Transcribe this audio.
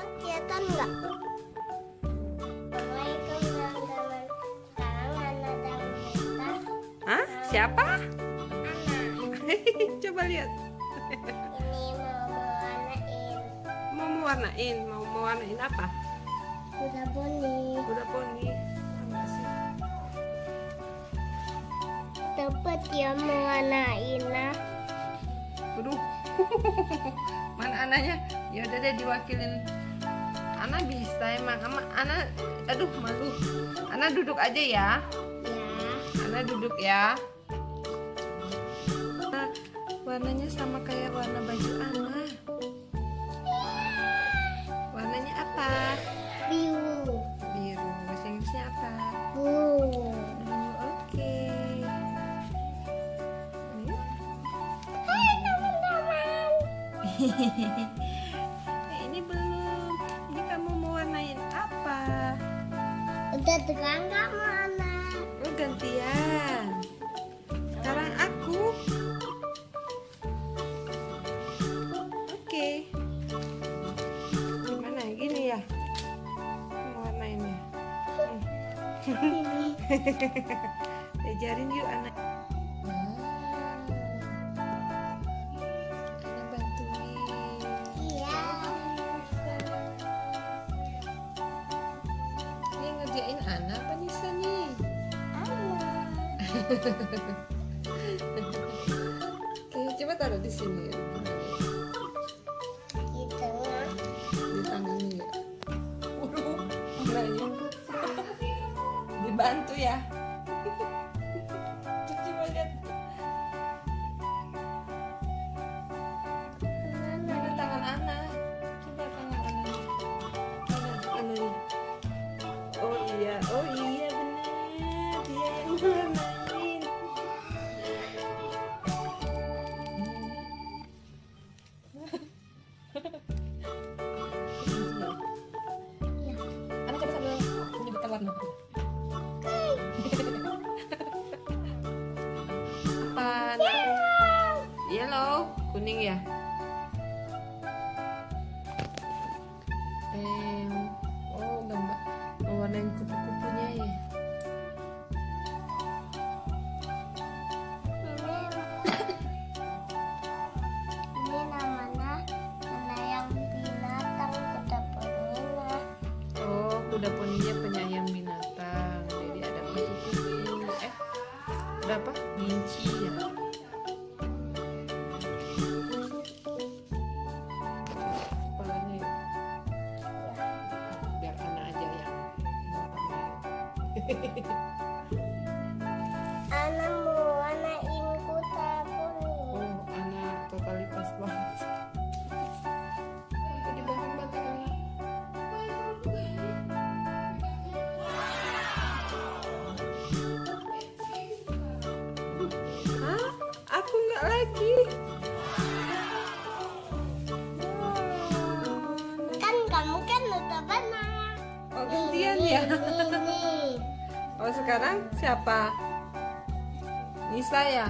Sekarang kelihatan nggak? Assalamualaikum teman-teman. Sekarang Ana dan kita. Hah? Siapa? Ana. Coba lihat. Ini Mau mewarnain. Mau mewarnain apa? kuda poni. Kuda poni. Makasih. Dapat ya mewarnain. Aduh. Mana Ananya? Ya udah deh diwakilin. Ana bisa emang. Ana aduh malu. Ana duduk aja ya. Ya. Ana duduk ya. Nah, warnanya sama kayak warna baju Ana. Warnanya apa? Biru. Biru. Bahasa Inggrisnya apa? Blue. Oke. Hai teman-teman. Ini belum. Ini kamu mau warnain apa? Udah terang nggak mana? Oh, gantian. Sekarang aku. Oke. Gimana? Gini ya? Mau warnainnya. Ini. Ajarin yuk anak. Anak bantuin. Iya. Ini ngerjain Ana apa Nisa nih? Oke, coba taruh di sini. Di tengah. Di tangannya ya. Waduh, Ananya. Dibantu ya. Coba lihat. Mana tangan Ana? Coba tangan Ana. Mana Ananya? Oh iya benar. Dia yang warnain. Ana coba sambil menyebutkan warna. Apa? Yellow, kuning ya. Oh, gambar mewarnain kupu-kupunya ya. Ini namanya penyayang binatang kuda poni. Oh, kuda poninya penyayang binatang. Jadi ada kupu-kupu. Berapa? Minci ya. Kepalanya ya. Biar anak aja yang warnain. Ana mau warnain kuda poni. Oh, anak totalitas banget. Sampai dibanting-banting anak. Hah? Aku nggak lagi. Kan kamu kan udah benar. Oh, gantian ya. Ini. Oh, sekarang siapa? Nisa ya?